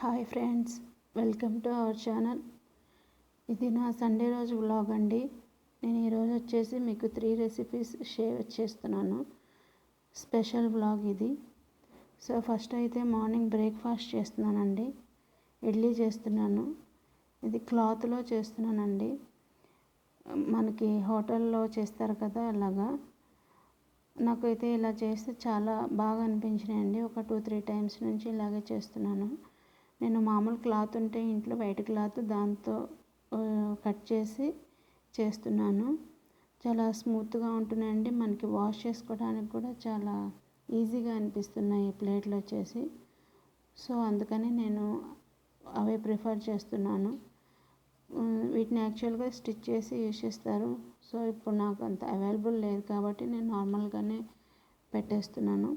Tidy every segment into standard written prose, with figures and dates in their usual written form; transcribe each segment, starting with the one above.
Hi friends, welcome to our channel. ఇది నా Sunday రోజు వ్లాగ్ అండి. నేను ఈరోజు వచ్చేసి మీకు 3 రెసిపీస్ షేర్ చేస్తున్నాను. స్పెషల్ వ్లాగ్ ఇది. సో ఫస్ట్ అయితే మార్నింగ్ బ్రేక్ఫాస్ట్ చేస్తున్నానండి. ఇడ్లీ చేస్తున్నాను. ఇది క్లాత్లో చేస్తున్నానండి. మనకి హోటల్లో చేస్తారు కదా, అలాగా. నాకైతే ఇలా చేస్తే చాలా బాగా అనిపించినాయండి. ఒక 2-3 టైమ్స్ నుంచి ఇలాగే చేస్తున్నాను. నేను మామూలు క్లాత్ ఉంటే ఇంట్లో వైట్ క్లాత్ దాంతో కట్ చేసి చేస్తున్నాను. చాలా స్మూత్గా ఉంటున్నాయండి. మనకి వాష్ చేసుకోవడానికి కూడా చాలా ఈజీగా అనిపిస్తున్నాయి ఈ ప్లేట్లు వచ్చేసి. సో అందుకని నేను అవే ప్రిఫర్ చేస్తున్నాను. వీటిని యాక్చువల్గా స్టిచ్ చేసి యూజ్ చేస్తారు. సో ఇప్పుడు నాకు అంత అవైలబుల్ లేదు కాబట్టి నేను నార్మల్గానే పెట్టేస్తున్నాను.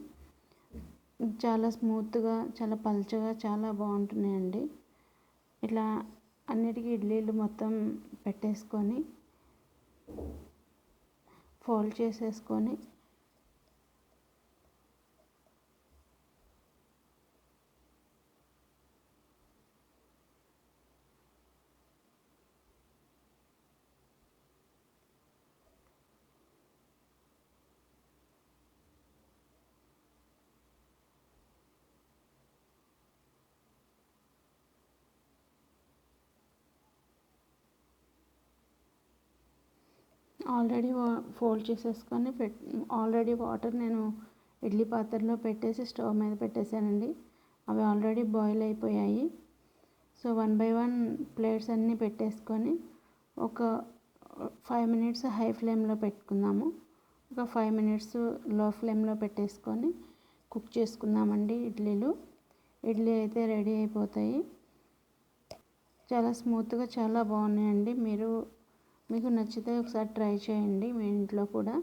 చాలా స్మూత్గా, చాలా పల్చగా, చాలా బాగుంటున్నాయండి. ఇట్లా అన్నిటికీ ఇడ్లీలు మొత్తం పెట్టేసుకొని ఫోల్డ్ చేసేసుకొని ఆల్రెడీ ఫోల్డ్ చేసేసుకొని ఆల్రెడీ వాటర్ నేను ఇడ్లీ పాత్రలో పెట్టేసి స్టవ్ మీద పెట్టేశానండి. అవి ఆల్రెడీ బాయిల్ అయిపోయాయి. సో 1 by 1 ప్లేట్స్ అన్నీ పెట్టేసుకొని ఒక 5 minutes హై ఫ్లేమ్లో పెట్టుకుందాము. ఒక 5 minutes లో ఫ్లేమ్లో పెట్టేసుకొని కుక్ చేసుకుందామండి. ఇడ్లీ అయితే రెడీ అయిపోతాయి. చాలా స్మూత్గా, చాలా బాగున్నాయండి. మీకు నచ్చితే ఒకసారి ట్రై చేయండి మీ ఇంట్లో కూడా.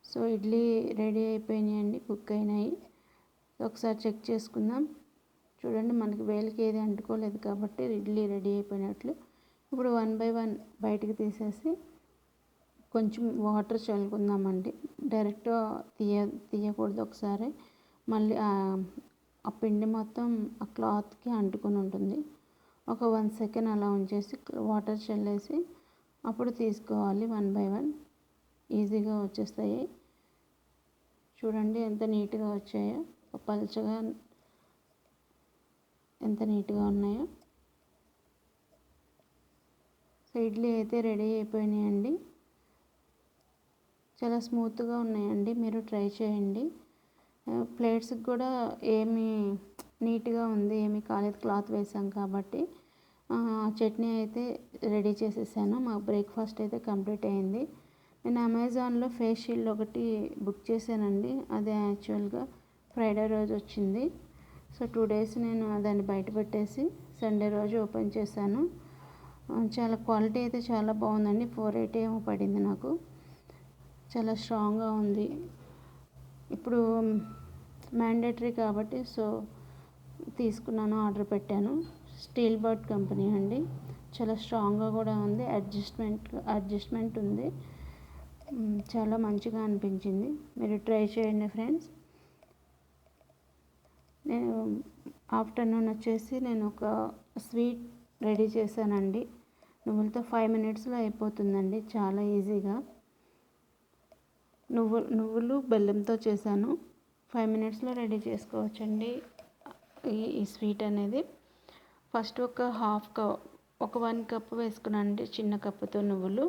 సో ఇడ్లీ రెడీ అయిపోయినాయండి, కుక్ అయినాయి. ఒకసారి చెక్ చేసుకుందాం. చూడండి, మనకి వేలికి ఏది అంటుకోలేదు కాబట్టి ఇడ్లీ రెడీ అయిపోయినట్లు. ఇప్పుడు 1 by 1 బయటికి తీసేసి కొంచెం వాటర్ చల్లుకుందామండి. డైరెక్ట్ తీయకూడదు. ఒకసారి మళ్ళీ ఆ పిండి మొత్తం ఆ క్లాత్కి అంటుకొని ఉంటుంది. ఒక 1 second అలా ఉంచేసి వాటర్ చల్లేసి అప్పుడు తీసుకోవాలి. 1 by 1 ఈజీగా వచ్చేస్తాయి. చూడండి ఎంత నీట్గా వచ్చాయో, పల్చగా ఎంత నీట్గా ఉన్నాయో. సో ఇడ్లీ అయితే రెడీ అయిపోయినాయండి. చాలా స్మూత్గా ఉన్నాయండి. మీరు ట్రై చేయండి. ప్లేట్స్కి కూడా ఏమీ నీట్గా ఉంది, ఏమీ కాలేదు, క్లాత్ వేసాం కాబట్టి. చట్నీ అయితే రెడీ చేసేసాను. మా బ్రేక్ఫాస్ట్ అయితే కంప్లీట్ అయింది. నేను అమెజాన్లో ఫేస్ షీల్డ్ ఒకటి బుక్ చేశానండి. అది యాక్చువల్గా ఫ్రైడే రోజు వచ్చింది. సో 2 days నేను దాన్ని బయట పెట్టేసి సండే రోజు ఓపెన్ చేశాను. చాలా క్వాలిటీ అయితే చాలా బాగుందండి. 480 ఏమో పడింది నాకు. చాలా స్ట్రాంగ్గా ఉంది. ఇప్పుడు మ్యాండేటరీ కాబట్టి సో తీసుకున్నాను, ఆర్డర్ పెట్టాను. స్టీల్ బర్డ్ కంపెనీ అండి. చాలా స్ట్రాంగ్గా కూడా ఉంది. అడ్జస్ట్మెంట్ ఉంది. చాలా మంచిగా అనిపించింది. మీరు ట్రై చేయండి ఫ్రెండ్స్. నేను ఆఫ్టర్నూన్ వచ్చేసి నేను ఒక స్వీట్ రెడీ చేశానండి. నువ్వులతో 5 minutesలో అయిపోతుందండి, చాలా ఈజీగా. నువ్వులు బెల్లంతో చేశాను. 5 minutesలో రెడీ చేసుకోవచ్చండి ఈ స్వీట్ అనేది. ఫస్ట్ ఒక 1 cup వేసుకున్నానండి. చిన్న కప్పుతో నువ్వులు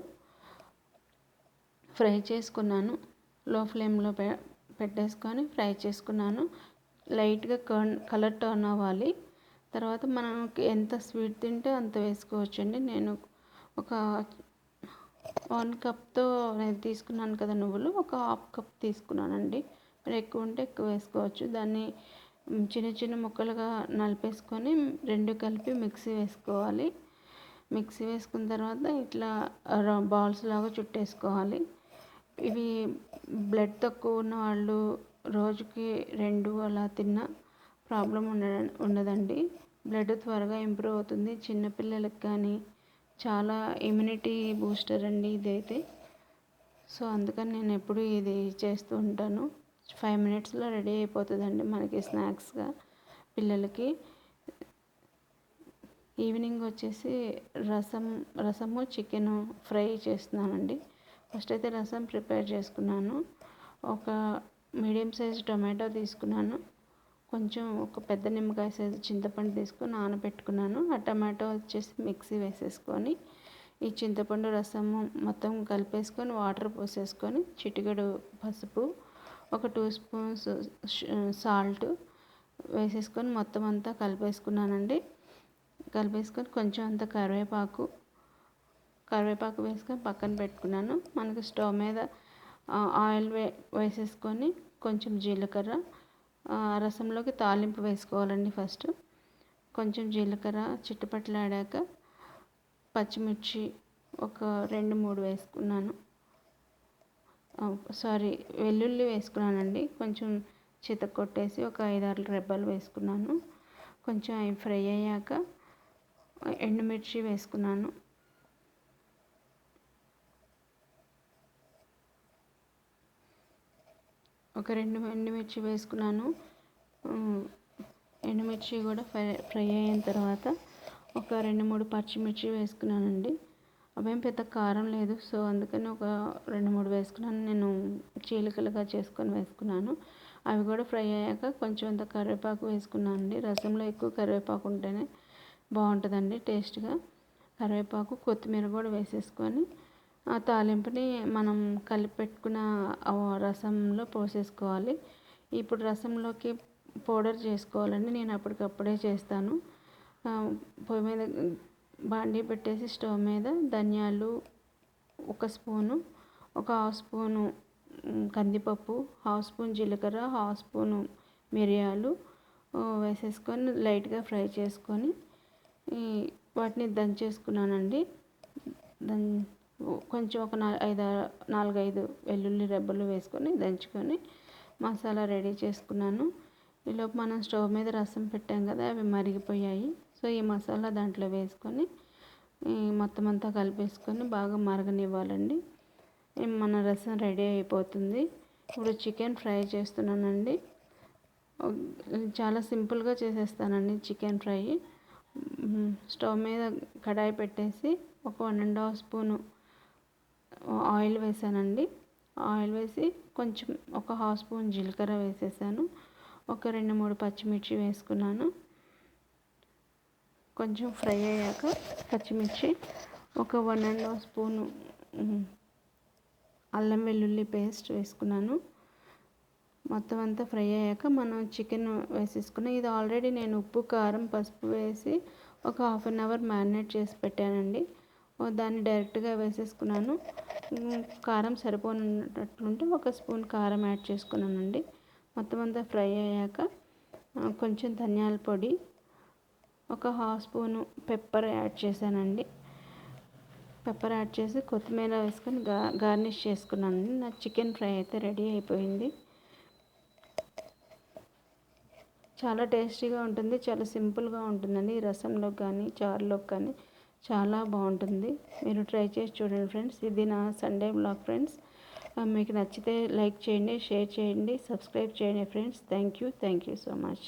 ఫ్రై చేసుకున్నాను. లో ఫ్లేమ్లో పెట్టేసుకొని ఫ్రై చేసుకున్నాను. లైట్గా కలర్ టర్న్ అవ్వాలి. తర్వాత మనకి ఎంత స్వీట్ తింటే అంత వేసుకోవచ్చండి. నేను ఒక 1 cupతో నేను తీసుకున్నాను కదా నువ్వులు, ఒక 1/2 cup తీసుకున్నానండి. మీరు ఎక్కువ ఉంటే ఎక్కువ వేసుకోవచ్చు. దాన్ని చిన్న చిన్న ముక్కలుగా నలిపేసుకొని 2 కలిపి మిక్సీ వేసుకోవాలి. మిక్సీ వేసుకున్న తర్వాత ఇట్లా బాల్స్ లాగా చుట్టేసుకోవాలి. ఇవి బ్లడ్ తక్కువ ఉన్న వాళ్ళు రోజుకి 2 అలా తిన్నా ప్రాబ్లం ఉండదండి. బ్లడ్ త్వరగా ఇంప్రూవ్ అవుతుంది. చిన్నపిల్లలకి కానీ చాలా ఇమ్యూనిటీ బూస్టర్ అండి ఇదైతే. సో అందుకని నేను ఎప్పుడు ఇది చేస్తూ ఉంటాను. 5 minutesలో రెడీ అయిపోతుందండి మనకి స్నాక్స్గా పిల్లలకి. ఈవినింగ్ వచ్చేసి రసము చికెన్ ఫ్రై చేస్తున్నానండి. ఫస్ట్ అయితే రసం ప్రిపేర్ చేసుకున్నాను. ఒక మీడియం సైజ్ టొమాటో తీసుకున్నాను. కొంచెం ఒక పెద్ద నిమ్మకాయ సైజు చింతపండు తీసుకొని నానబెట్టుకున్నాను. ఆ టమాటో వచ్చేసి మిక్సీ వేసేసుకొని ఈ చింతపండు రసము మొత్తం కలిపేసుకొని వాటర్ పోసేసుకొని చిటికెడు పసుపు, ఒక 2 స్పూన్స్ సాల్ట్ వేసేసుకొని మొత్తం అంతా కలిపేసుకున్నానండి. కలిపేసుకొని కొంచెం అంత కరివేపాకు వేసుకొని పక్కన పెట్టుకున్నాను. మనకు స్టవ్ మీద ఆయిల్ వేసేసుకొని కొంచెం జీలకర్ర, రసంలోకి తాలింపు వేసుకోవాలండి. ఫస్ట్ కొంచెం జీలకర్ర చిట్టుపట్లాడాక పచ్చిమిర్చి ఒక 2-3 వేసుకున్నాను. వెల్లుల్లి వేసుకున్నానండి. కొంచెం చితక్కొట్టేసి ఒక 5-6 రెబ్బలు వేసుకున్నాను. కొంచెం అవి ఫ్రై అయ్యాక ఎండుమిర్చి వేసుకున్నాను. ఒక 2 ఎండుమిర్చి వేసుకున్నాను. ఎండుమిర్చి కూడా ఫ్రై అయిన తర్వాత ఒక 2-3 పచ్చిమిర్చి వేసుకున్నానండి. అవేం పెద్ద కారం లేదు, సో అందుకని ఒక 2-3 వేసుకున్నాను. నేను చీలికలుగా చేసుకొని వేసుకున్నాను. అవి కూడా ఫ్రై అయ్యాక కొంచెం అంత కరివేపాకు వేసుకున్నాను అండి. రసంలో ఎక్కువ కరివేపాకు ఉంటేనే బాగుంటుందండి టేస్ట్గా. కరివేపాకు కొత్తిమీర కూడా వేసేసుకొని ఆ తాలింపుని మనం కలిపి పెట్టుకున్న రసంలో పోసేసుకోవాలి. ఇప్పుడు రసంలోకి పౌడర్ చేసుకోవాలండి. నేను అప్పటికప్పుడే చేస్తాను. పొయ్యి మీద బాండీ పెట్టేసి స్టవ్ మీద ధనియాలు 1 స్పూను, ఒక 1/2 స్పూను కందిపప్పు, 1/2 స్పూన్ జీలకర్ర, 1/2 స్పూను మిరియాలు వేసేసుకొని లైట్గా ఫ్రై చేసుకొని వాటిని దంచేసుకున్నానండి. కొంచెం ఒక 4-5 వెల్లుల్లి రెబ్బలు వేసుకొని దంచుకొని మసాలా రెడీ చేసుకున్నాను. ఈలోపు మనం స్టవ్ మీద రసం పెట్టాం కదా, అవి మరిగిపోయాయి. సో ఈ మసాలా దాంట్లో వేసుకొని మొత్తం అంతా కలిపేసుకొని బాగా మరగనివ్వాలండి. మన రసం రెడీ అయిపోతుంది. ఇప్పుడు చికెన్ ఫ్రై చేస్తున్నానండి. చాలా సింపుల్గా చేసేస్తానండి చికెన్ ఫ్రై. స్టవ్ మీద కడాయి పెట్టేసి ఒక 1.5 స్పూను ఆయిల్ వేసానండి. ఆయిల్ వేసి కొంచెం ఒక 1/2 స్పూన్ జీలకర్ర వేసేసాను. ఒక 2-3 పచ్చిమిర్చి వేసుకున్నాను. కొంచెం ఫ్రై అయ్యాక పచ్చిమిర్చి ఒక 1.5 స్పూను అల్లం వెల్లుల్లి పేస్ట్ వేసుకున్నాను. మొత్తం అంతా ఫ్రై అయ్యాక మనం చికెన్ వేసేసుకున్నాం. ఇది ఆల్రెడీ నేను ఉప్పు, కారం, పసుపు వేసి ఒక 1/2 అవర్ మ్యారినేట్ చేసి పెట్టానండి. దాన్ని డైరెక్ట్గా వేసేసుకున్నాను. కారం సరిపోనట్లుంటే 1 స్పూన్ కారం యాడ్ చేసుకున్నానండి. మొత్తం అంతా ఫ్రై అయ్యాక కొంచెం ధనియాల పొడి, ఒక 1/2 స్పూను పెప్పర్ యాడ్ చేశానండి. పెప్పర్ యాడ్ చేసి కొత్తిమీర వేసుకొని గార్నిష్ చేసుకున్నానండి. నా చికెన్ ఫ్రై అయితే రెడీ అయిపోయింది. చాలా టేస్టీగా ఉంటుంది, చాలా సింపుల్గా ఉంటుందండి. రసంలోకి కానీ చారులోకి కానీ చాలా బాగుంటుంది. మీరు ట్రై చేసి చూడండి ఫ్రెండ్స్. ఇది నా సండే వ్లాగ్ ఫ్రెండ్స్. మీకు నచ్చితే లైక్ చేయండి, షేర్ చేయండి, సబ్స్క్రైబ్ చేయండి friends. Thank you so much.